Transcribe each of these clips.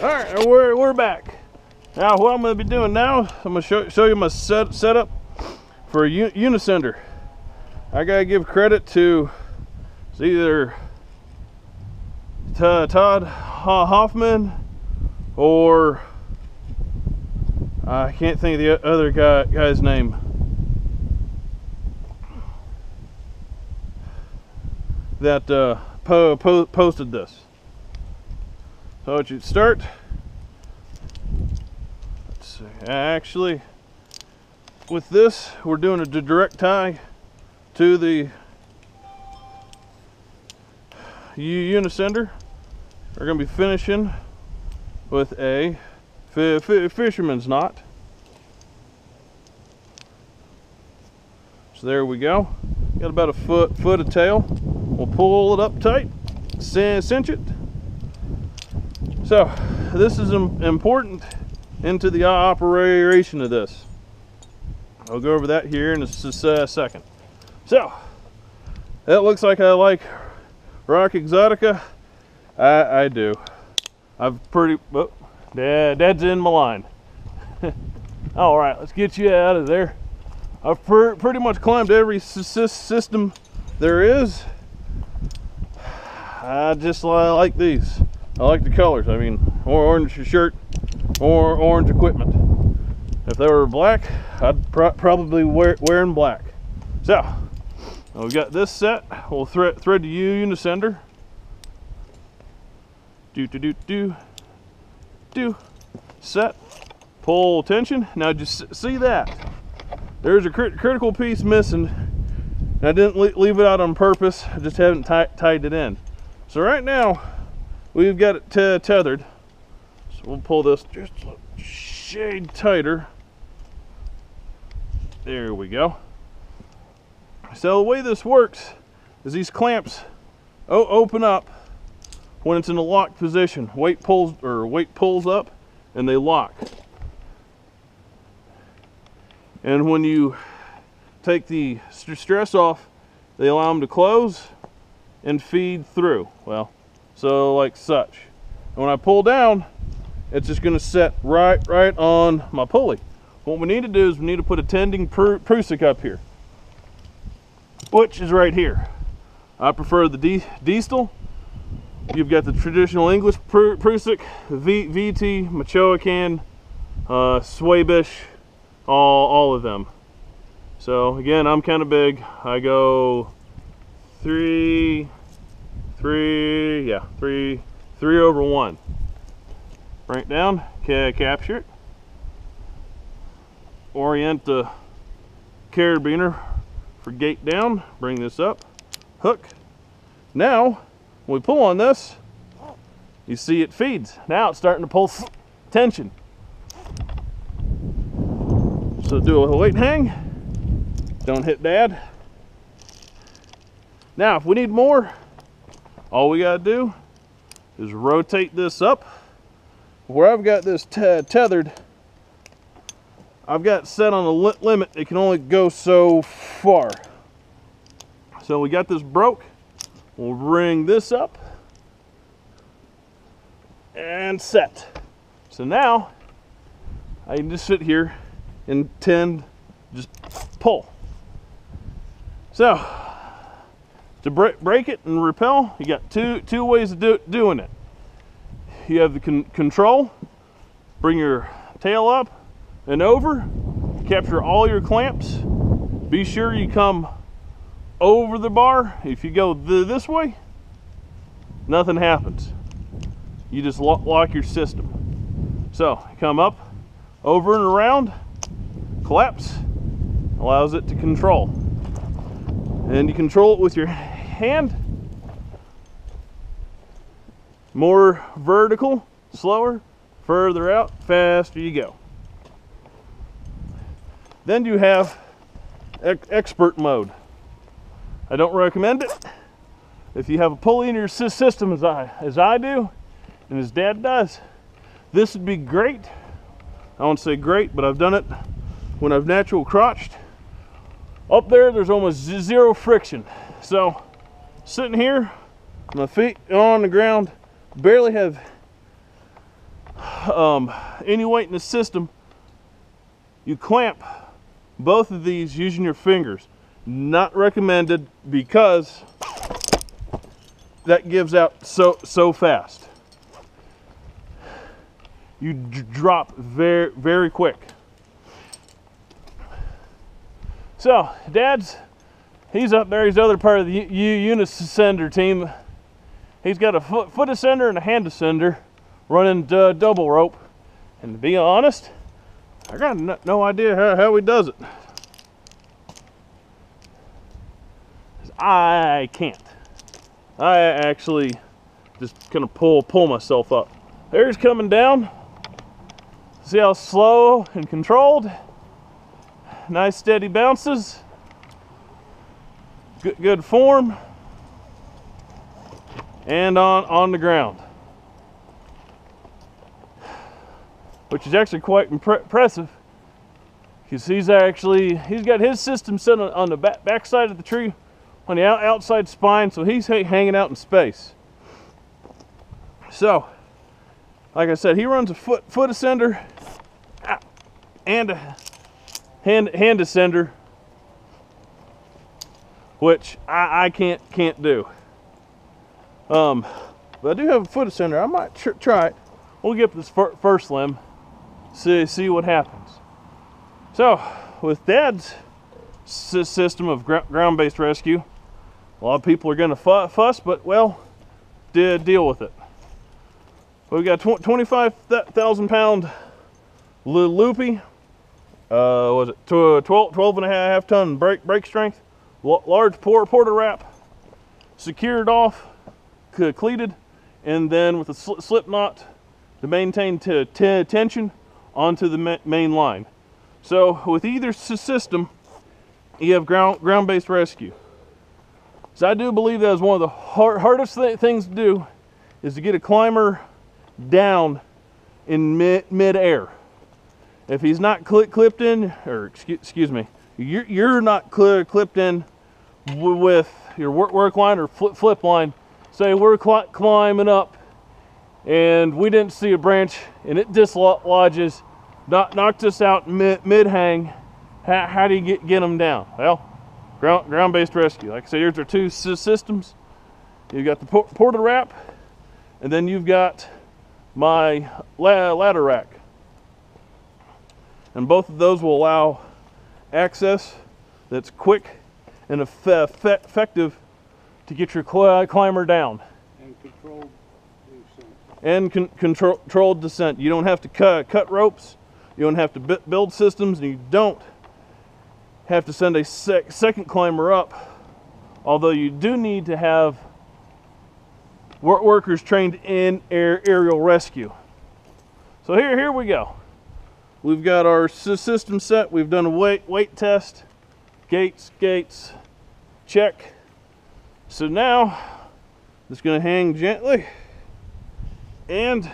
All right, we're back. Now what I'm going to be doing now, I'm going to show you my setup for a unicender. I got to give credit to either Todd Hoffman or I can't think of the other guy's name. That posted this. So what you start, let's see, actually with this we're doing a direct tie to the unicender. We're going to be finishing with a fisherman's knot. So there we go. Got about a foot of tail. We'll pull it up tight, cinch it. So this is important into the operation of this. I'll go over that here in a second. So that looks like I like rock exotica. I do. I've pretty, oh, Dad's in my line. All right, let's get you out of there. I've pretty much climbed every system there is. I just like these. I like the colors. I mean, orange shirt or orange equipment. If they were black, I'd probably wearing black. So we've got this set. We'll thread the unicender. Do. Set. Pull tension. Now just see that. There's a critical piece missing. I didn't leave it out on purpose. I just haven't tied it in. So right now, we've got it tethered. So we'll pull this just a shade tighter. There we go. So the way this works is these clamps open up when it's in a locked position. Weight pulls up and they lock. And when you take the stress off, they allow them to close and feed through. Well, so like such. And when I pull down, it's just going to set right on my pulley. What we need to do is we need to put a tending prusik up here, which is right here. I prefer the distal. You've got the traditional English prusik, VT, Machoacan, Swabish, all of them. So again, I'm kind of big. I go three over 1. Bring it down, capture it. Orient the carabiner for gate down. Bring this up, hook. Now, when we pull on this, you see it feeds. Now it's starting to pull tension. So do a weight hang. Don't hit Dad. Now, if we need more, all we gotta do is rotate this up. Where I've got this tethered, I've got set on a limit. It can only go so far. So we got this broke. We'll bring this up and set. So now I can just sit here and just pull. So to break it and repel, you got two ways of doing it. You have the control. Bring your tail up and over, capture all your clamps. Be sure you come over the bar. If you go this way, nothing happens. You just lock your system. So come up, over and around, collapse, allows it to control. And you control it with your hand. More vertical, slower, further out, faster you go. Then you have expert mode. I don't recommend it. If you have a pulley in your system as I do, and as Dad does, this would be great. I won't say great, but I've done it when I've natural crotched. Up there's almost zero friction. So sitting here, my feet on the ground, barely have any weight in the system, you clamp both of these using your fingers. Not recommended because that gives out so fast. You drop very quick. So Dad's, he's up there. He's the other part of the unicender team. He's got a foot ascender and a hand ascender running double rope. And to be honest, I got no idea how he does it. I can't. I actually just kind of pull myself up. There he's coming down. See how slow and controlled? Nice steady bounces. Good form. And on the ground. Which is actually quite impressive. Because he's got his system set on the back side of the tree, on the outside spine, so he's hanging out in space. So, like I said, he runs a foot ascender and a hand ascender, which I can't do. But I do have a foot ascender. I might try it. We'll get up this first limb, see what happens. So, with Dad's system of ground-based rescue, a lot of people are going to fuss, but well, deal with it. We've got 25,000 pound loopy. Was it 12 and a half ton brake strength, large porter wrap, secured off, cleated, and then with a slip knot to maintain tension onto the main line. So with either system, you have ground-based rescue. So I do believe that is one of the hardest things to do, is to get a climber down in mid-air. If he's not clipped in, or excuse me, you're not clipped in with your work line or flip line. Say we're climbing up and we didn't see a branch and it dislodges, knocked us out mid-hang. How do you get them down? Well, ground-based rescue. Like I said, here's our two systems. You've got the porter wrap, and then you've got my ladder rack. And both of those will allow access that's quick and effective to get your climber down. And controlled descent. You don't have to cut ropes. You don't have to build systems, and you don't have to send a second climber up. Although you do need to have workers trained in aerial rescue. So here we go. We've got our system set. We've done a weight test. Gates, check. So now, just gonna hang gently. And,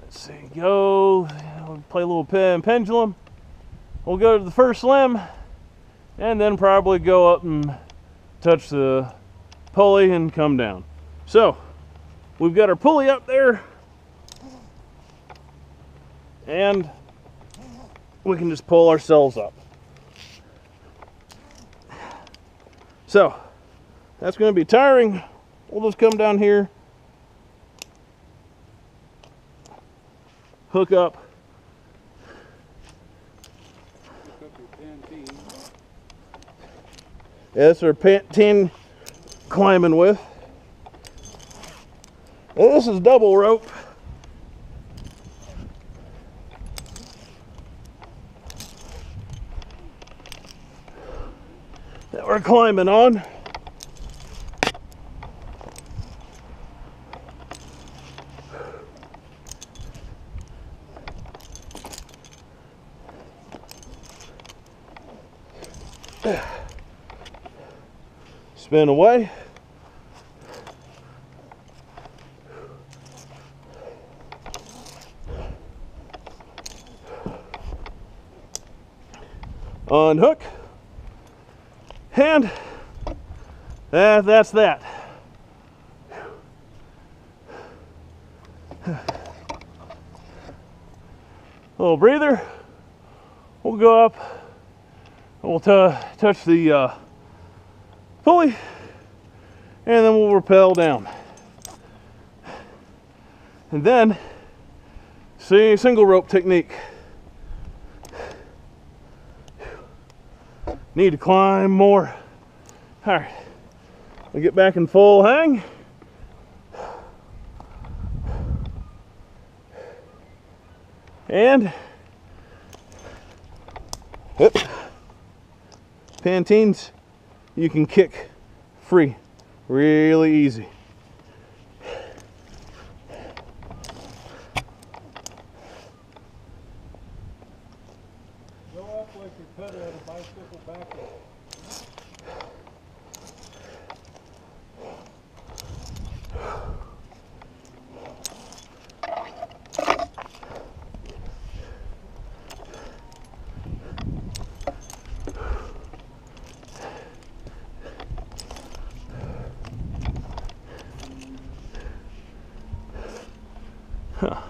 let's see, go, play a little pendulum. We'll go to the first limb, and then probably go up and touch the pulley and come down. So, we've got our pulley up there, and we can just pull ourselves up. So, that's going to be tiring. We'll just come down here, hook up. Yeah, that's our pant-tin climbing with. And this is double rope. That we're climbing on. Spin away. Unhook. And that's that. A little breather. We'll go up and we'll touch the pulley, and then we'll rappel down. And then, see, single rope technique. Need to climb more. All right, we'll get back in full hang. And whoop. Pantines, you can kick free, really easy. Go up like you're pedaling a bicycle backwards. Huh.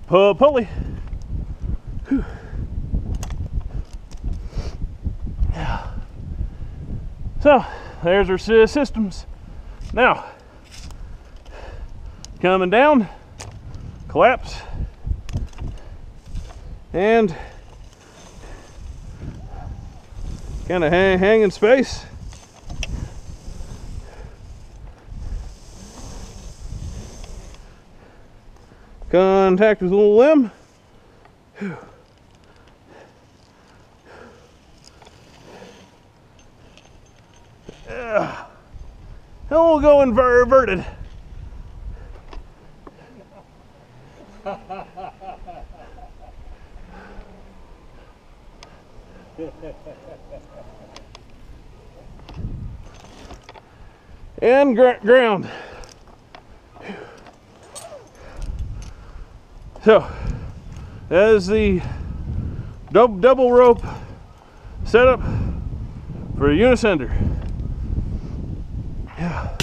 Pulley. Whew. Yeah. So there's our systems. Now, coming down, collapse, and kind of hang in space. Contact with a little limb. Whew. And we'll go inverted. And ground. So that is the double rope setup for a unicender. Yeah.